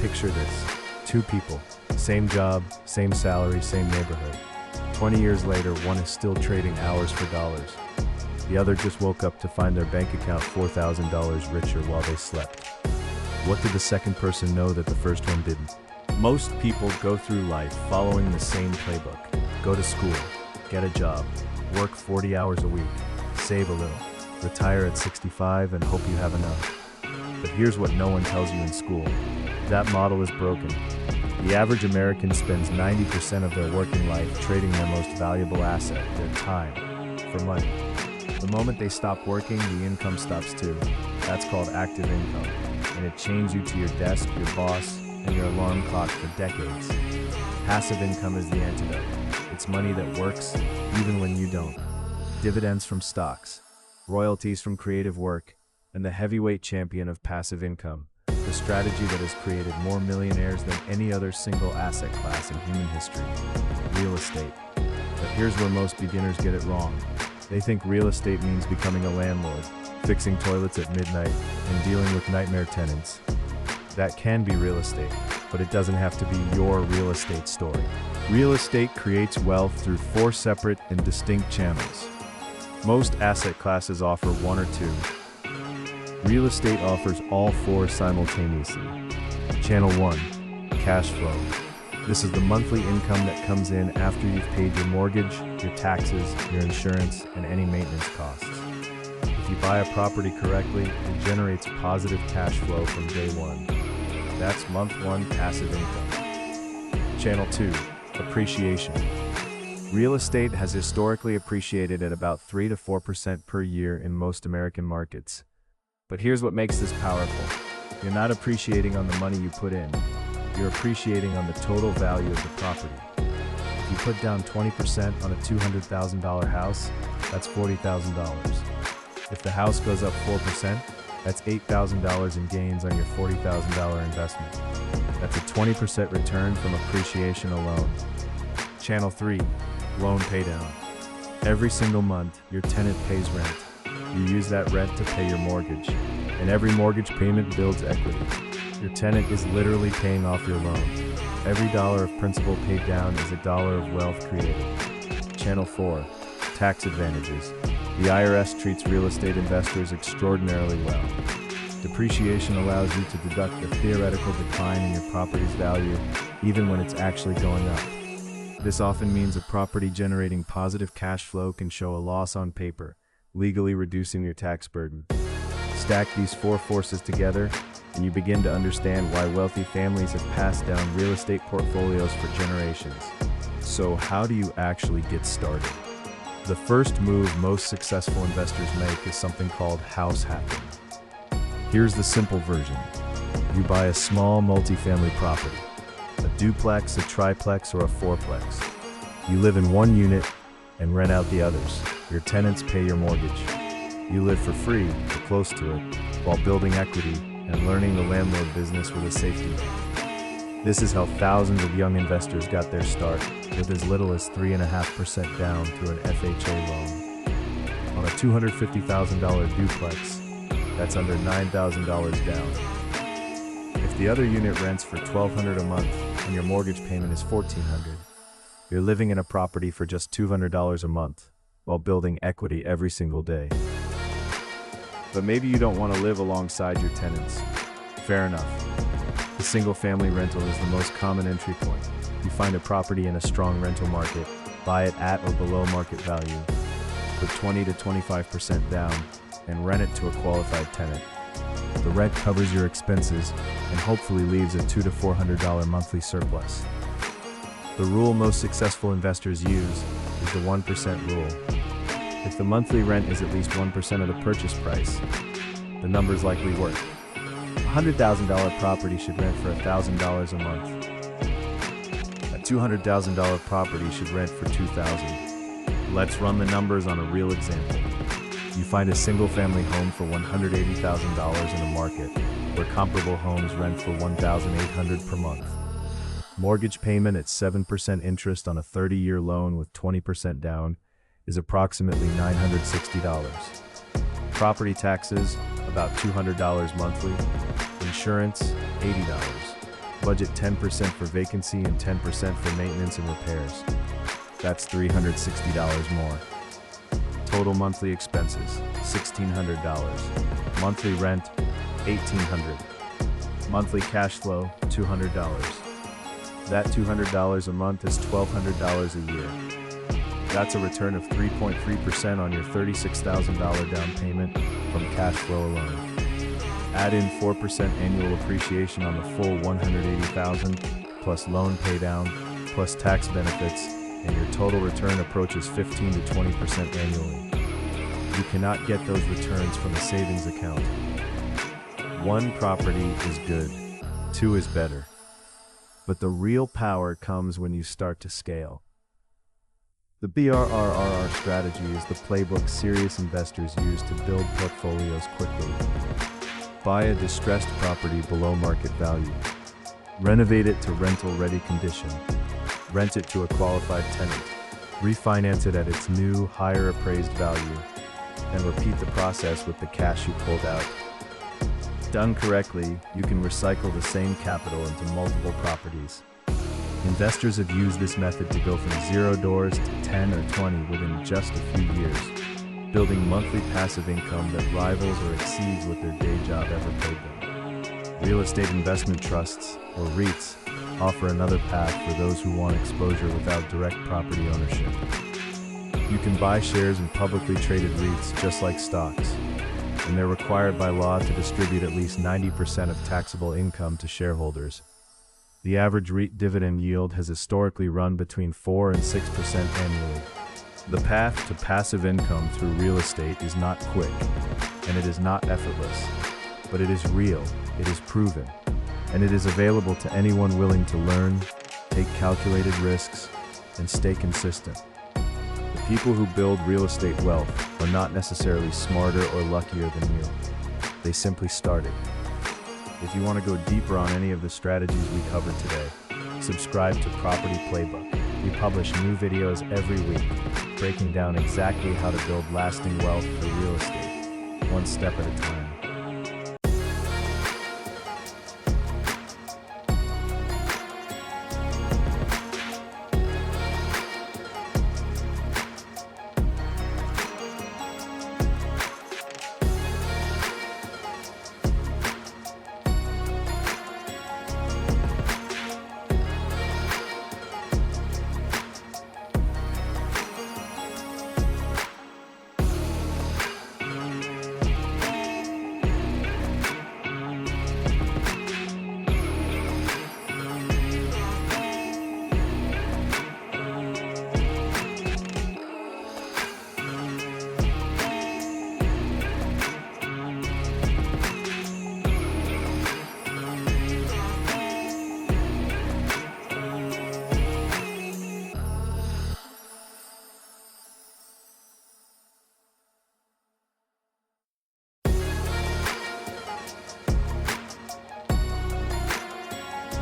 Picture this. Two people, same job, same salary, same neighborhood. 20 years later, one is still trading hours for dollars. The other just woke up to find their bank account $4,000 richer while they slept. What did the second person know that the first one didn't? Most people go through life following the same playbook. Go to school, get a job, work 40 hours a week, save a little, retire at 65 and hope you have enough. But here's what no one tells you in school. That model is broken. The average American spends 90% of their working life trading their most valuable asset, their time, for money. The moment they stop working, the income stops too. That's called active income, and it chains you to your desk, your boss, and your alarm clock for decades. Passive income is the antidote. It's money that works, even when you don't. Dividends from stocks, royalties from creative work, and the heavyweight champion of passive income, the strategy that has created more millionaires than any other single asset class in human history: real estate. But here's where most beginners get it wrong. They think real estate means becoming a landlord, fixing toilets at midnight, and dealing with nightmare tenants. That can be real estate, but it doesn't have to be your real estate story. Real estate creates wealth through 4 separate and distinct channels. Most asset classes offer 1 or 2. Real estate offers all 4 simultaneously. Channel 1, cash flow. This is the monthly income that comes in after you've paid your mortgage, your taxes, your insurance, and any maintenance costs. If you buy a property correctly, it generates positive cash flow from day 1. That's month 1 passive income. Channel 2, appreciation. Real estate has historically appreciated at about 3 to 4% per year in most American markets. But here's what makes this powerful. You're not appreciating on the money you put in. You're appreciating on the total value of the property. If you put down 20% on a $200,000 house, that's $40,000. If the house goes up 4%, that's $8,000 in gains on your $40,000 investment. That's a 20% return from appreciation alone. Channel 3, loan paydown. Every single month, your tenant pays rent. You use that rent to pay your mortgage, and every mortgage payment builds equity. Your tenant is literally paying off your loan. Every dollar of principal paid down is a dollar of wealth created. Channel 4, tax advantages. The IRS treats real estate investors extraordinarily well. Depreciation allows you to deduct the theoretical decline in your property's value, even when it's actually going up. This often means a property generating positive cash flow can show a loss on paper, legally reducing your tax burden. Stack these 4 forces together, and you begin to understand why wealthy families have passed down real estate portfolios for generations. So how do you actually get started? The first move most successful investors make is something called house hacking. Here's the simple version. You buy a small multifamily property, a duplex, a triplex, or a fourplex. You live in one unit and rent out the others. Your tenants pay your mortgage. You live for free, or close to it, while building equity and learning the landlord business with a safety net. This is how thousands of young investors got their start, with as little as 3.5% down through an FHA loan. On a $250,000 duplex, that's under $9,000 down. If the other unit rents for $1,200 a month and your mortgage payment is $1,400, you're living in a property for just $200 a month, while building equity every single day. But maybe you don't want to live alongside your tenants. Fair enough. The single-family rental is the most common entry point. You find a property in a strong rental market, buy it at or below market value, put 20 to 25% down, and rent it to a qualified tenant. The rent covers your expenses and hopefully leaves a $200 to $400 monthly surplus. The rule most successful investors use is the 1% rule. If the monthly rent is at least 1% of the purchase price, the numbers likely work. A $100,000 property should rent for $1,000 a month. A $200,000 property should rent for $2,000. Let's run the numbers on a real example. You find a single-family home for $180,000 in a market where comparable homes rent for $1,800 per month. Mortgage payment at 7% interest on a 30-year loan with 20% down is approximately $960. Property taxes, about $200 monthly. Insurance, $80. Budget 10% for vacancy and 10% for maintenance and repairs. That's $360 more. Total monthly expenses, $1,600. Monthly rent, $1,800. Monthly cash flow, $200. That $200 a month is $1,200 a year. That's a return of 3.3% on your $36,000 down payment from cash flow alone. Add in 4% annual appreciation on the full $180,000, plus loan paydown, plus tax benefits, and your total return approaches 15 to 20% annually. You cannot get those returns from a savings account. 1 property is good, 2 is better. But the real power comes when you start to scale. The BRRRR strategy is the playbook serious investors use to build portfolios quickly. Buy a distressed property below market value. Renovate it to rental-ready condition. Rent it to a qualified tenant. Refinance it at its new, higher appraised value. And repeat the process with the cash you pulled out. Done correctly, you can recycle the same capital into multiple properties. Investors have used this method to go from $0 to 10 or 20 within just a few years, building monthly passive income that rivals or exceeds what their day job ever paid them. Real estate investment trusts, or REITs, offer another path for those who want exposure without direct property ownership. You can buy shares in publicly traded REITs just like stocks, and they're required by law to distribute at least 90% of taxable income to shareholders. The average REIT dividend yield has historically run between 4 and 6% annually. The path to passive income through real estate is not quick, and it is not effortless, but it is real, it is proven, and it is available to anyone willing to learn, take calculated risks, and stay consistent. The people who build real estate wealth are not necessarily smarter or luckier than you. They simply started. If you want to go deeper on any of the strategies we covered today, subscribe to Property Playbook. We publish new videos every week, breaking down exactly how to build lasting wealth through real estate, one step at a time.